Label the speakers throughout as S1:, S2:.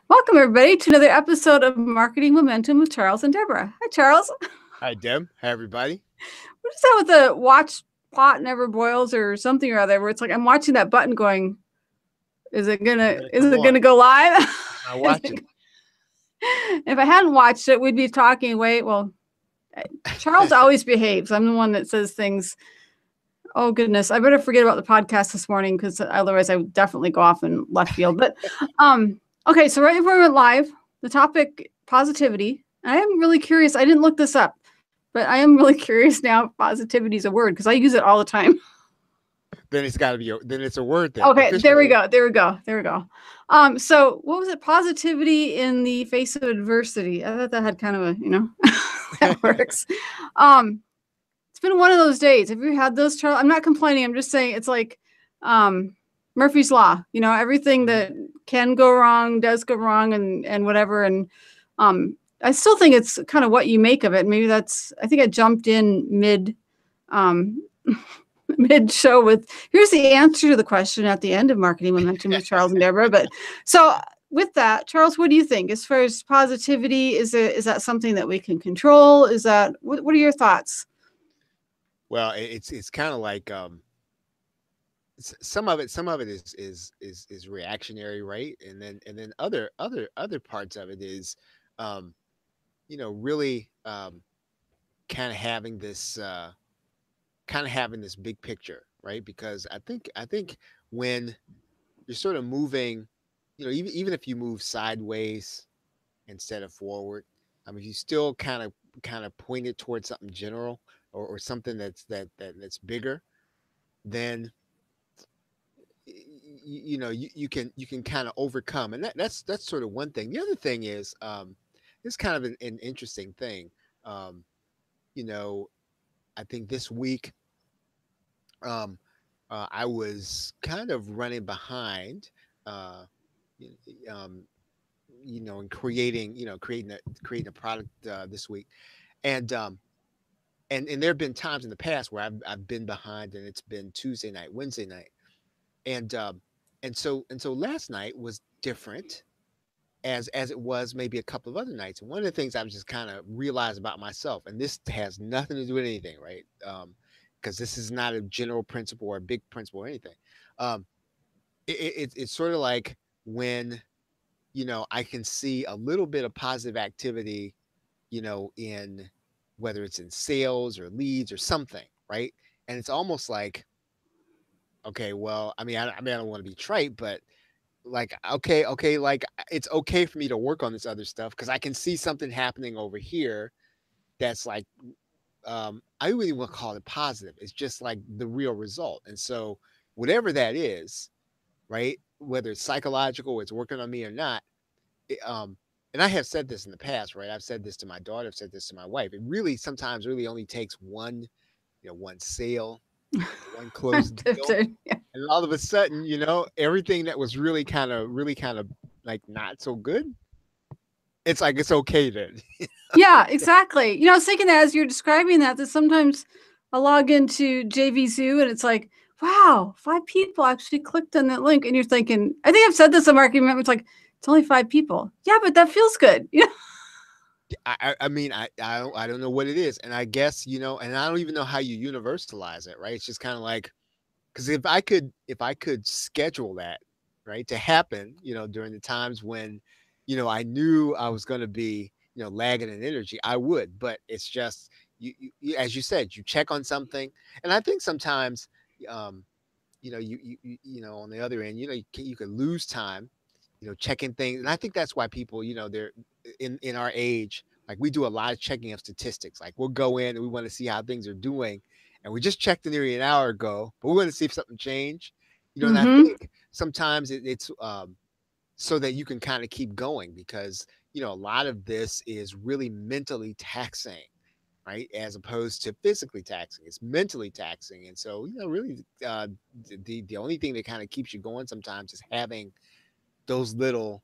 S1: Welcome, everybody, to another episode of Marketing Momentum with Charles and Deborah. Hi, Charles.
S2: Hi, Deb. Hi, everybody.
S1: What is that with the watch pot never boils or something or other, where it's like I'm watching that button going, is it gonna go live?
S2: I watch it.
S1: If I hadn't watched it, we'd be talking. Charles always behaves. I'm the one that says things. Oh goodness, I better forget about the podcast this morning because otherwise I would definitely go off in left field. But okay, so right before we went live, the topic positivity. I am really curious. I didn't look this up, but I am really curious now if positivity is a word because I use it all the time.
S2: Then it's got to be. Then it's a word. Then
S1: okay, there we go. So what was it? Positivity in the face of adversity. I thought that had kind of a that works. It's been one of those days. Have you had those, Charles? I'm not complaining. I'm just saying it's like Murphy's Law. Everything that can go wrong does go wrong and whatever. And I still think it's kind of what you make of it. Maybe I think I jumped in mid show with, here's the answer to the question at the end of Marketing Momentum with Charles and Deborah. But so with that, Charles, what do you think as far as positivity? Is that something that we can control? What are your thoughts?
S2: Well, it's kind of like some of it is reactionary, right? And then other parts of it is really kind of having this big picture, right? Because I think when you're sort of moving, even if you move sideways instead of forward, I mean, you still kind of point it towards something general or something that's bigger, then you can kind of overcome, and that's sort of one thing. The other thing is it's kind of an interesting thing. I think this week I was kind of running behind in creating a product this week, and and there have been times in the past where I've been behind, and it's been Tuesday night, Wednesday night, and so last night was different as it was maybe a couple of other nights. And one of the things I've just kind of realized about myself, and this has nothing to do with anything, right? Because this is not a general principle or a big principle or anything. Um, it's sort of like when I can see a little bit of positive activity, in whether it's in sales or leads or something, right? And it's almost like, okay, well, I don't want to be trite, but like, okay, like it's okay for me to work on this other stuff because I can see something happening over here that's like, I really want to call it positive. It's just like the real result. And so whatever that is, right, whether it's psychological or it's working on me or not, and I have said this in the past, right? I've said this to my daughter, I've said this to my wife. It really sometimes really only takes one sale, one closed deal, and all of a sudden, everything that was really kind of like not so good, it's like it's okay then.
S1: Yeah, exactly. I was thinking that as you're describing that sometimes I log into JV Zoo and it's like, wow, 5 people actually clicked on that link, and you're thinking, I think I've said this in marketing, it's like, it's only 5 people. Yeah, but that feels good.
S2: I don't know what it is, and I guess and I don't even know how you universalize it, right? It's just kind of like, because if I could schedule that, right, to happen, during the times when I knew I was going to be lagging in energy, I would. But it's just as you said, you check on something, and I think sometimes on the other end, you can lose time checking things. And I think that's why people, they're in our age, like we do a lot of checking of statistics. Like we'll go in and we want to see how things are doing. And we just checked nearly an hour ago, but we want to see if something changed. And I think sometimes it's so that you can kind of keep going because, a lot of this is really mentally taxing, right? As opposed to physically taxing. It's mentally taxing. And so, really the only thing that kind of keeps you going sometimes is having those little,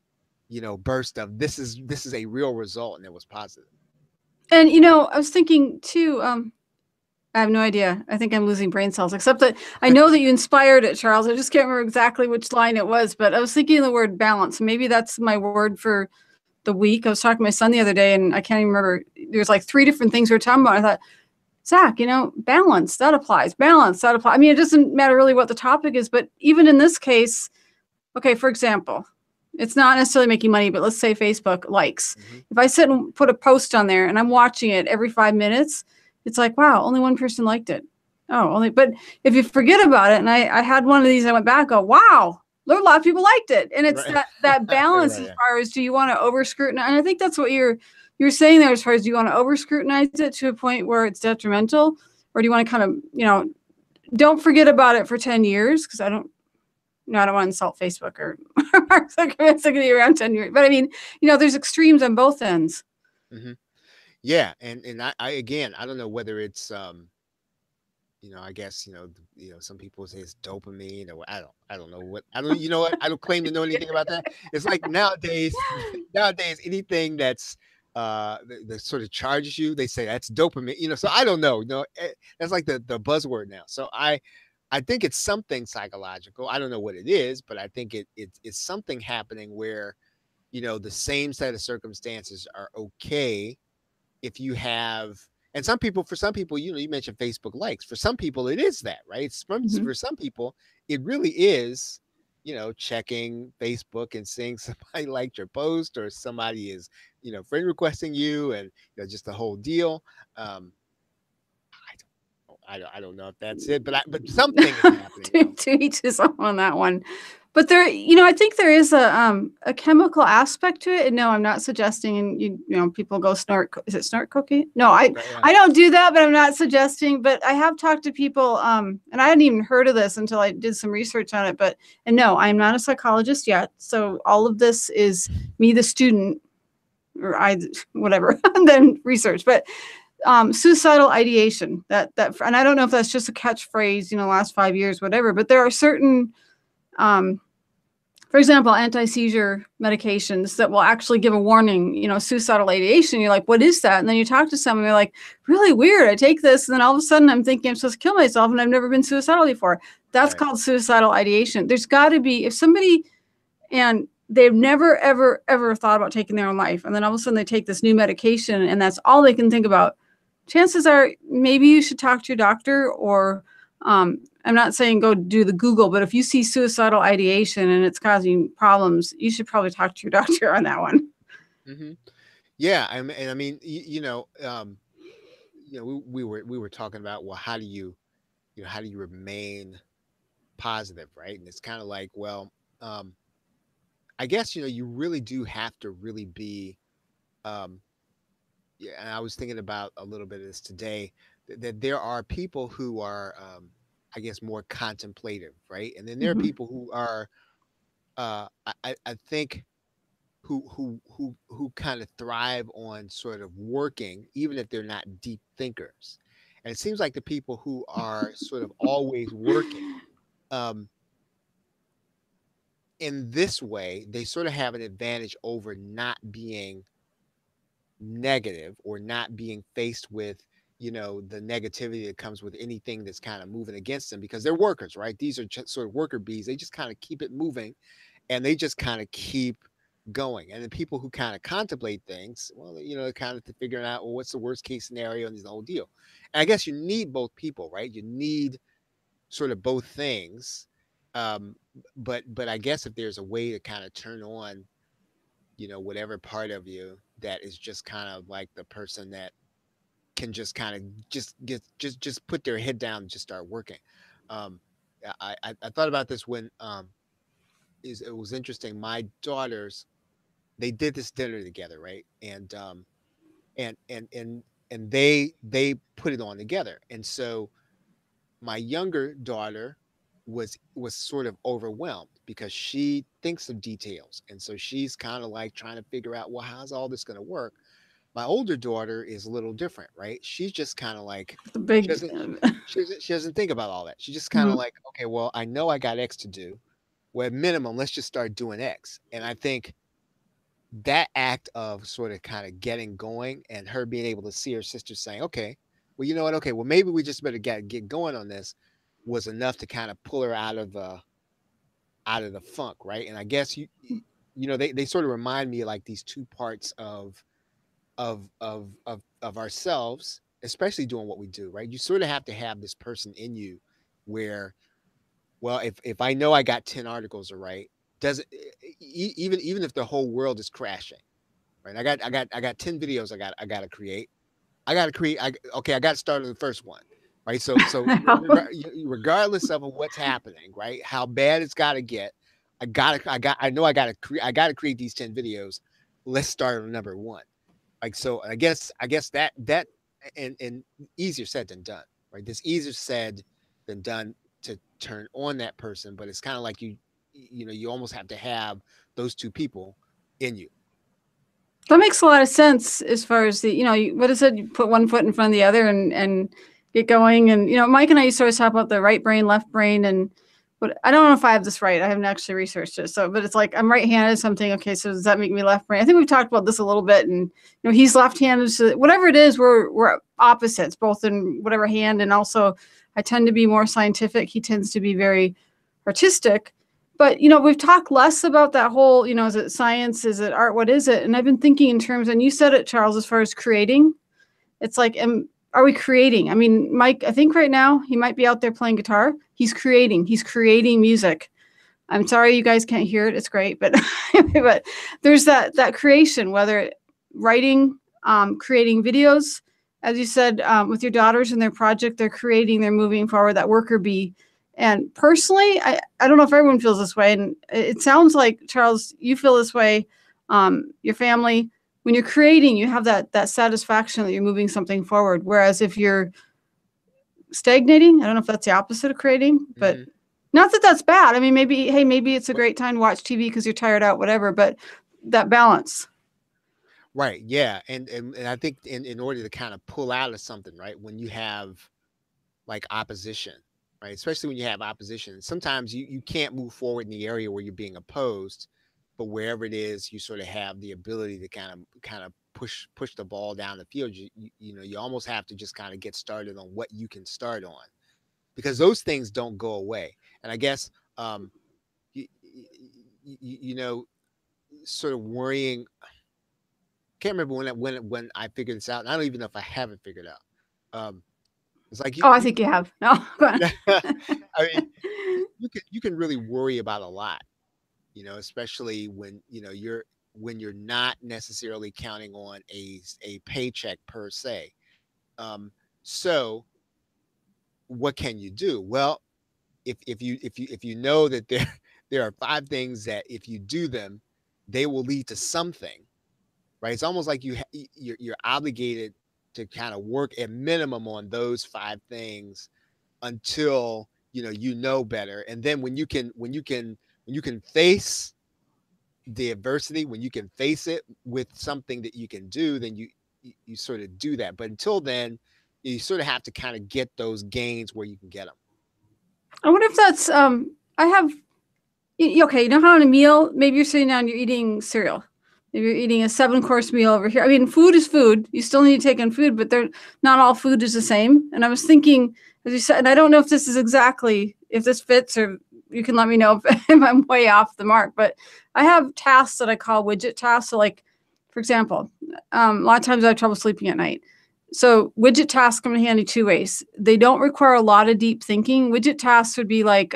S2: bursts of this is a real result and it was positive.
S1: And I was thinking too, I have no idea. I think I'm losing brain cells, except that I know that you inspired it, Charles. I just can't remember exactly which line it was, but I was thinking the word balance. Maybe that's my word for the week. I was talking to my son the other day, and I can't even remember. There's like 3 different things we were talking about. I thought, Zach, balance, that applies. Balance, that applies. I mean, it doesn't matter really what the topic is, but even in this case, okay, for example, it's not necessarily making money, but let's say Facebook likes.
S2: Mm-hmm.
S1: If I sit and put a post on there and I'm watching it every 5 minutes, it's like, wow, only one person liked it. But if you forget about it, and I had one of these, I went back, wow, a lot of people liked it. And it's
S2: Right.
S1: that balance
S2: Right,
S1: as
S2: yeah.
S1: far as, do you want to over scrutinize? And I think that's what you're saying there, as far as, do you want to over scrutinize it to a point where it's detrimental? Or do you want to kind of, don't forget about it for 10 years? Because I don't want to insult Facebook or Mark Zuckerberg's going to be around 10 years. But I mean, there's extremes on both ends.
S2: Mm-hmm. Yeah, and I again, I don't know whether it's I guess some people say it's dopamine, or I don't know what I don't you know what I don't claim to know anything about that. It's like nowadays nowadays anything that's that sort of charges you, they say that's dopamine. So I don't know. That's like the buzzword now. So I think it's something psychological. I don't know what it is, but I think it's something happening where the same set of circumstances are okay if you have. And for some people, you mentioned Facebook likes. For some people, it is that, right?
S1: Mm-hmm.
S2: For some people, it really is, checking Facebook and seeing somebody liked your post, or somebody is, friend requesting you, and just the whole deal. Um, I don't know if that's it, but something is happening.
S1: To each his own on that one. But there, I think there is a chemical aspect to it. And no, I'm not suggesting, and people go snort. Is it snort cocaine? No,
S2: Right, yeah.
S1: I don't do that, but I'm not suggesting. But I have talked to people, and I hadn't even heard of this until I did some research on it. And no, I'm not a psychologist yet. So all of this is me, the student, or whatever, and then research. But suicidal ideation, and I don't know if that's just a catchphrase, last 5 years, whatever, but there are certain, for example, anti-seizure medications that will actually give a warning, suicidal ideation. You're like, what is that? And then you talk to someone, they're like, really weird. I take this, and then all of a sudden I'm thinking I'm supposed to kill myself, and I've never been suicidal before. That's
S2: Right.
S1: called suicidal ideation. There's got to be, if somebody, and they've never, ever, ever thought about taking their own life, and then all of a sudden they take this new medication, and that's all they can think about. Chances are maybe you should talk to your doctor, or I'm not saying go do the Google, but if you see suicidal ideation and it's causing problems, you should probably talk to your doctor on that one.
S2: Mm-hmm. Yeah, and I mean, we were talking about, well, how do you remain positive, right? And it's kind of like, well, I guess you really do have to really be. Um, yeah, and I was thinking about a little bit of this today, that there are people who are, I guess, more contemplative, right? And then there are
S1: Mm-hmm.
S2: people who are, I think, who kind of thrive on sort of working, even if they're not deep thinkers. And it seems like the people who are sort of always working, um, in this way, they sort of have an advantage over not being negative, or not being faced with the negativity that comes with anything that's kind of moving against them, because they're workers, right? These are just sort of worker bees. They just kind of keep it moving, and they just kind of keep going. And the people who kind of contemplate things, well, they're kind of figuring out, well, what's the worst case scenario, and the whole deal. And I guess you need both people, right? You need sort of both things. um but I guess if there's a way to kind of turn on whatever part of you that is just kind of like the person that can just kind of just put their head down and just start working. um I thought about this when is it was interesting. My daughters, they did this dinner together, right? And and they put it on together. And so my younger daughter was sort of overwhelmed, because she thinks of details, and so she's kind of like trying to figure out, well, how's all this going to work. My older daughter is a little different, right? She's just kind of like,
S1: The
S2: she
S1: big,
S2: doesn't she doesn't think about all that. She just kind of
S1: mm-hmm.
S2: like, okay, well, I know I got X to do. Well, at minimum, let's just start doing X. And I think that act of sort of kind of getting going, and her being able to see her sister saying, okay, well, you know what? Okay, well, maybe we just better get going on this, was enough to kind of pull her out of the funk, right? And I guess you know, they sort of remind me of like these two parts of ourselves, especially doing what we do, right? You sort of have to have this person in you where, well, if I know I got 10 articles to write, does it, even if the whole world is crashing, right? I got 10 videos I got to create. Okay, I got to start on the first one, right? So regardless of what's happening, right? How bad it's got to get, I got to create these 10 videos. Let's start on number one. Like, so I guess that and easier said than done, right? This easier said than done to turn on that person, but it's kind of like you know, you almost have to have those two people in you.
S1: That makes a lot of sense as far as the, what is it? You put one foot in front of the other and get going. And, Mike and I used to always talk about the right brain, left brain. And but I don't know if I have this right. I haven't actually researched it. So, but it's like, I'm right-handed. So I'm thinking, okay, so does that make me left brain? I think we've talked about this a little bit. And, he's left-handed. So whatever it is, we're opposites, both in whatever hand. And also I tend to be more scientific. He tends to be very artistic. But, we've talked less about that whole, is it science? Is it art? What is it? And I've been thinking in terms, and you said it, Charles, as far as creating. It's like, are we creating? I mean, Mike, I think right now he might be out there playing guitar. He's creating music. I'm sorry you guys can't hear it. It's great. But but there's that creation, whether writing, creating videos, as you said, with your daughters and their project, they're creating, they're moving forward, that worker bee. And personally, I don't know if everyone feels this way. And it sounds like, Charles, you feel this way. Your family, when you're creating, you have that satisfaction that you're moving something forward. Whereas if you're stagnating, I don't know if that's the opposite of creating, but not that that's bad. I mean, maybe it's a great time to watch TV because you're tired out, whatever, but that balance.
S2: Right. Yeah. And I think in order to kind of pull out of something, right, when you have like opposition, right, especially when you have opposition, sometimes you can't move forward in the area where you're being opposed, but wherever it is, you sort of have the ability to kind of push the ball down the field. You almost have to just kind of get started on what you can start on, because those things don't go away. And I guess you know, sort of worrying. Can't remember when I figured this out, and I don't even know if I haven't figured out. It's like
S1: I think you have. No, go on.
S2: I mean, you can really worry about a lot, especially when when you're not necessarily counting on a paycheck per se. So what can you do? Well, if you know that there are five things that if you do them, they will lead to something, right? It's almost like you're obligated to kind of work at minimum on those five things until you know better. And then when you can face the adversity, when you can face it with something that you can do, then you sort of do that. But until then, you sort of have to kind of get those gains where you can get them.
S1: I wonder if that's I have okay, you know how on a meal, maybe you're sitting down, you're eating cereal. Maybe you're eating a 7-course meal over here. I mean, food is food. You still need to take in food, but not all food is the same. And I was thinking, as you said, and I don't know if this is exactly, if this fits, or you can let me know if I'm way off the mark, but I have tasks that I call widget tasks. So like, for example, a lot of times I have trouble sleeping at night. So widget tasks come in handy two ways. They don't require a lot of deep thinking. Widget tasks would be like,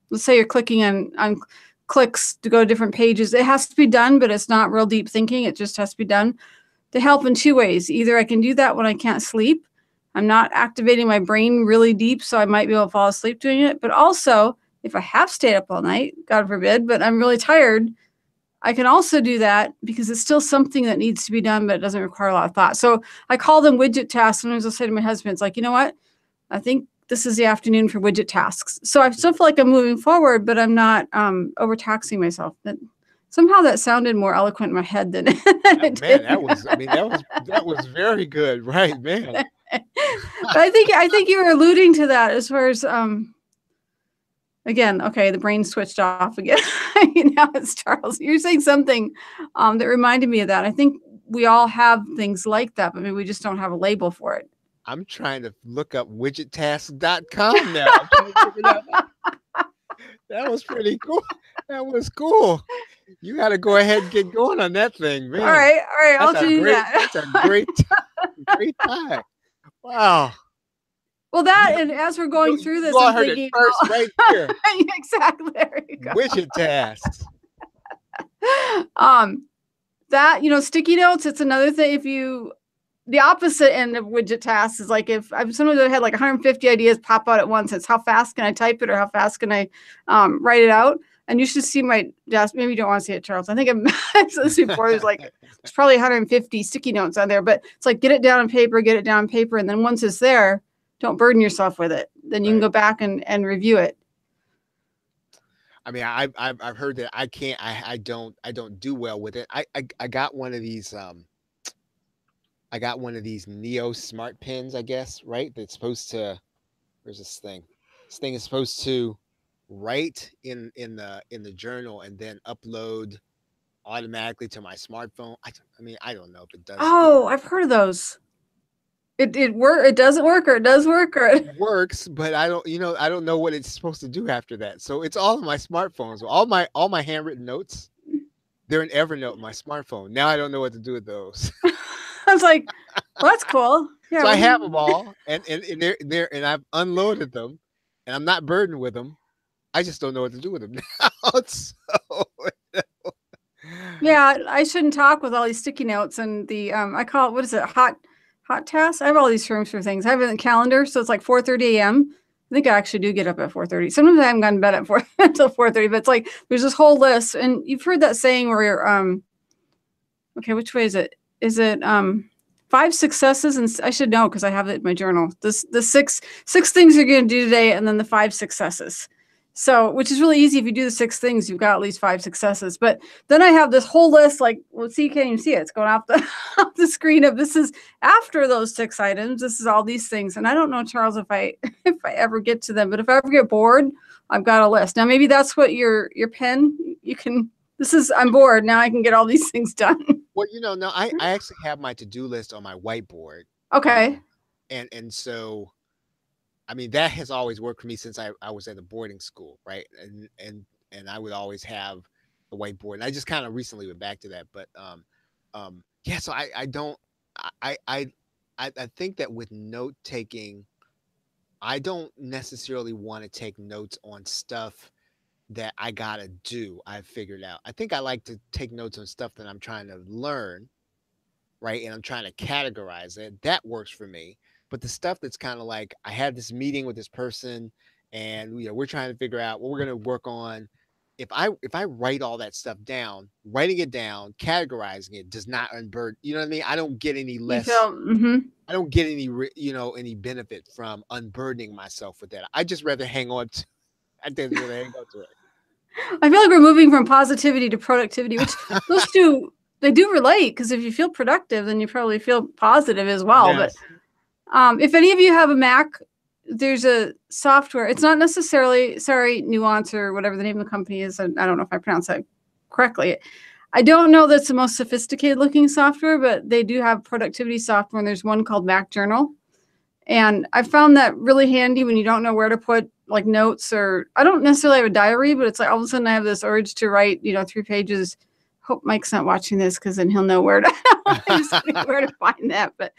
S1: let's say you're clicking on clicks to go to different pages. It has to be done, but it's not real deep thinking. It just has to be done. They help in two ways. Either I can do that when I can't sleep. I'm not activating my brain really deep, so I might be able to fall asleep doing it. But also, if I have stayed up all night, God forbid, but I'm really tired, I can also do that because it's still something that needs to be done, but it doesn't require a lot of thought. So I call them widget tasks. Sometimes I'll say to my husband, it's like, you know what? I think this is the afternoon for widget tasks. So I still feel like I'm moving forward, but I'm not overtaxing myself. But somehow that sounded more eloquent in my head than it
S2: Man,
S1: did.
S2: that was very good, right, man.
S1: But I think you were alluding to that as far as again, okay, the brain switched off again. Now it's Charles. You're saying something that reminded me of that. I think we all have things like that, but maybe we just don't have a label for it.
S2: I'm trying to look up widgettasks.com now. I'm trying to figure that out. That was pretty cool. That was cool. You got to go ahead and get going on that thing, man.
S1: All right, I'll do that.
S2: That's a great great time. Wow.
S1: Well, that, and as we're going through
S2: You
S1: this,
S2: all
S1: I'm
S2: heard it
S1: thinking,
S2: first right here.
S1: exactly. There you go.
S2: Widget tasks.
S1: Um, that, sticky notes. It's another thing. If you, the opposite end of widget tasks is like if I'm somebody that had like 150 ideas pop out at once. It's how fast can I type it or how fast can I write it out? And you should see my desk. Maybe you don't want to see it, Charles. I think I've said this before. There's probably 150 sticky notes on there, but it's like get it down on paper, and then once it's there, don't burden yourself with it. Then you can go back and review it.
S2: I mean, I've heard that I don't do well with it. I got one of these I got one of these Neo Smart Pens, I guess, right? That's supposed to, where's this thing? This thing is supposed to write in the journal and then upload automatically to my smartphone. I mean, I don't know if it does.
S1: Oh, I've heard of those. It doesn't work, or it does work, or
S2: it works, but I don't know what it's supposed to do after that. So it's all on my smartphone. So all my handwritten notes, they're in Evernote on my smartphone. Now I don't know what to do with those.
S1: I was like, well, that's cool.
S2: Yeah, so I have them all, and they're and I've unloaded them, and I'm not burdened with them. I just don't know what to do with them now.
S1: Yeah, I shouldn't talk with all these sticky notes and the I call it, what is it, hot tasks. I have all these terms for things. I have it in the calendar, so it's like 4:30 a.m. I think I actually do get up at 4:30. Sometimes I haven't gone to bed at 4 until 4:30, but it's like there's this whole list, and you've heard that saying where you're okay, which way is it? Is it 5 successes? And I should know because I have it in my journal. The six things you're going to do today, and then the 5 successes. So, which is really easy. If you do the 6 things, you've got at least 5 successes. But then I have this whole list, like, well, see, you can't even see it. It's going off the off the screen of this is after those 6 items. This is all these things. And I don't know, Charles, if I ever get to them, but if I ever get bored, I've got a list. Now, maybe that's what your pen, you can, I'm bored. Now I can get all these things done.
S2: Well, no, I actually have my to-do list on my whiteboard.
S1: Okay.
S2: And so, I mean, that has always worked for me since I was at a boarding school, right? And I would always have the whiteboard. And I just kind of recently went back to that. But yeah, so I don't I think that with note taking, I don't necessarily want to take notes on stuff that I gotta do. I've figured out. I think I like to take notes on stuff that I'm trying to learn, right? And I'm trying to categorize it. That works for me. But the stuff that's kind of like I had this meeting with this person, and we're trying to figure out what we're gonna work on. If I write all that stuff down, writing it down, categorizing it does not unburden. You know what I mean? I don't get any less. I don't get any any benefit from unburdening myself with that. I just rather hang on to. I just rather hang on to it.
S1: I feel like we're moving from positivity to productivity, which those two, they do relate, because if you feel productive, then you probably feel positive as well. Yes. But if any of you have a Mac, there's a software. It's not necessarily, Nuance or whatever the name of the company is. I don't know if I pronounced that correctly. I don't know that's the most sophisticated looking software, but they do have productivity software, and there's one called Mac Journal. And I found that really handy when you don't know where to put like notes, or I don't necessarily have a diary, but it's like all of a sudden I have this urge to write, 3 pages. Hope Mike's not watching this, because then he'll know where to where to find that. But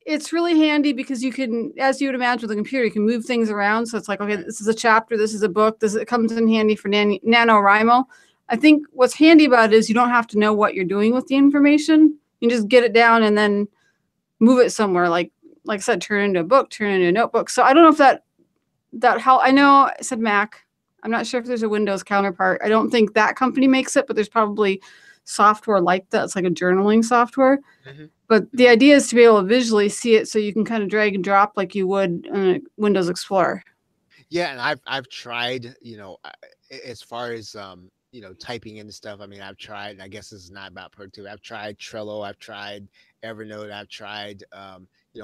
S1: it's really handy because you can, as you would imagine with a computer, you can move things around. So it's like, okay, this is a chapter, this is a book, it comes in handy for NaNoWriMo. I think what's handy about it is you don't have to know what you're doing with the information. You can just get it down and then move it somewhere, like I said, turn it into a book, turn it into a notebook. So I don't know if that help. I know I said Mac. I'm not sure if there's a Windows counterpart. I don't think that company makes it, but there's probably software like that. It's like a journaling software. Mm-hmm. But the idea is to be able to visually see it, so you can kind of drag and drop like you would in Windows Explorer.
S2: Yeah, and I've tried, as far as typing into stuff. I mean, I've tried, and I guess this is not about productivity. I've tried Trello, I've tried Evernote, I've tried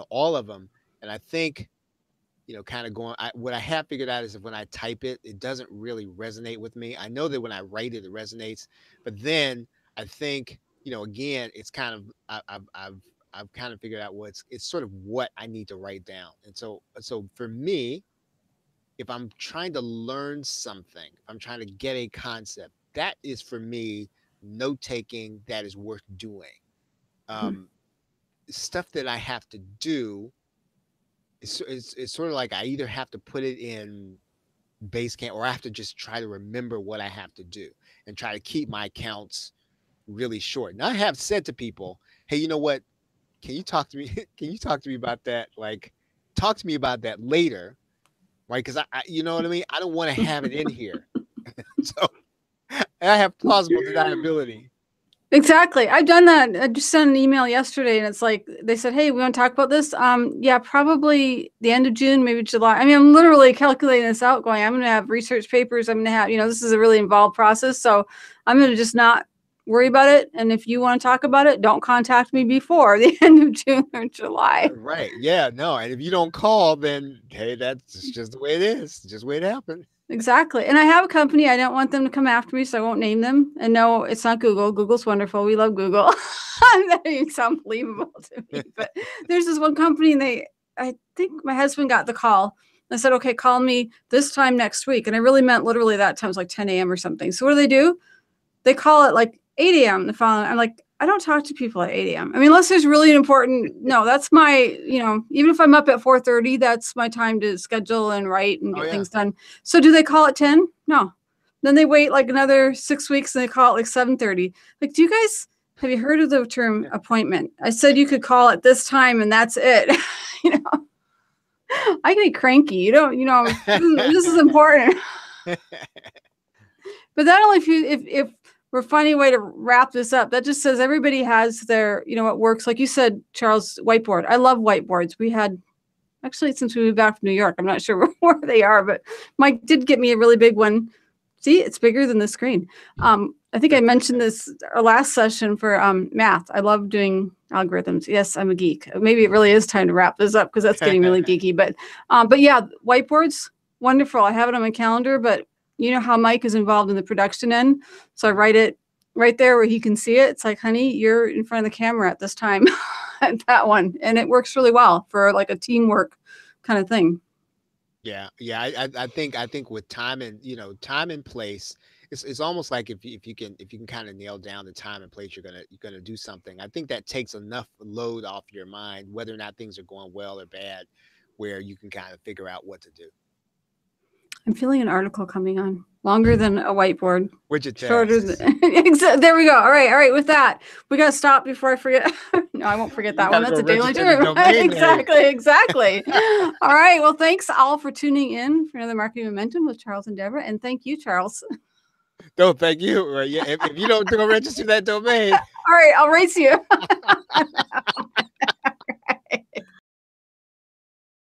S2: all of them, and I think kind of what I have figured out is that when I type it, it doesn't really resonate with me. I know that when I write it, it resonates, but then I think again, it's kind of I've kind of figured out it's sort of what I need to write down. And so for me, if I'm trying to learn something, if I'm trying to get a concept, that is for me note taking that is worth doing. Um, Stuff that I have to do it's sort of like I either have to put it in Basecamp or I have to just try to remember what I have to do and try to keep my counts really short. And I have said to people, hey, you know what? Can you talk to me? Can you talk to me about that? Like, talk to me about that later, right? Because you know what I mean. I don't want to have it in here, so I have plausible deniability.
S1: Exactly. I've done that. I just sent an email yesterday and it's like they said, "Hey, we want to talk about this." Yeah, probably the end of June, maybe July. I mean, I'm literally calculating this out going, I'm going to have research papers. I'm going to have, this is a really involved process. So I'm going to just not worry about it. And if you want to talk about it, don't contact me before the end of June or July.
S2: Right. Yeah. No. And if you don't call, then hey, that's just the way it is. Just the way it happened.
S1: Exactly. And I have a company. I don't want them to come after me, so I won't name them. And no, it's not Google. Google's wonderful. We love Google. It's unbelievable to me. But there's this one company, and I think my husband got the call. I said, okay, call me this time next week. And I really meant literally that time. It was like 10 a.m. or something. So what do? They call it like 8 a.m. the following. I'm like, I don't talk to people at 8 a.m. I mean, unless there's really an important, no, that's my, even if I'm up at 4:30, that's my time to schedule and write and get things done. So do they call it 10? No. Then they wait like another 6 weeks and they call it like 7:30. Like, have you heard of the term appointment? I said you could call at this time and that's it. I get cranky. This is important. But that only if we're finding a way to wrap this up. That just says everybody has their, what works. Like you said, Charles, whiteboard. I love whiteboards. We had, actually, since we moved back from New York, I'm not sure where they are, but Mike did get me a really big one. See, it's bigger than the screen. I think I mentioned this our last session for math. I love doing algorithms. Yes, I'm a geek. Maybe it really is time to wrap this up because that's getting really geeky. But yeah, whiteboards, wonderful. I have it on my calendar, but you know how Mike is involved in the production end. So I write it right there where he can see it. It's like, honey, you're in front of the camera at this time, at that one. And it works really well for like a teamwork kind of thing.
S2: Yeah. I think with time and place, it's almost like if you can kind of nail down the time and place you're gonna do something. I think that takes enough load off your mind, whether or not things are going well or bad, where you can kind of figure out what to do.
S1: I'm feeling an article coming on longer than a whiteboard.
S2: Widget
S1: shorter than, there we go. All right. With that, we got to stop before I forget. No, I won't forget that one. That's a daily term. Exactly. All right. Well, thanks all for tuning in for another Marketing Momentum with Charles and Deborah. And thank you, Charles.
S2: No, thank you. Right. Yeah. If you don't register that domain.
S1: All right. I'll race you.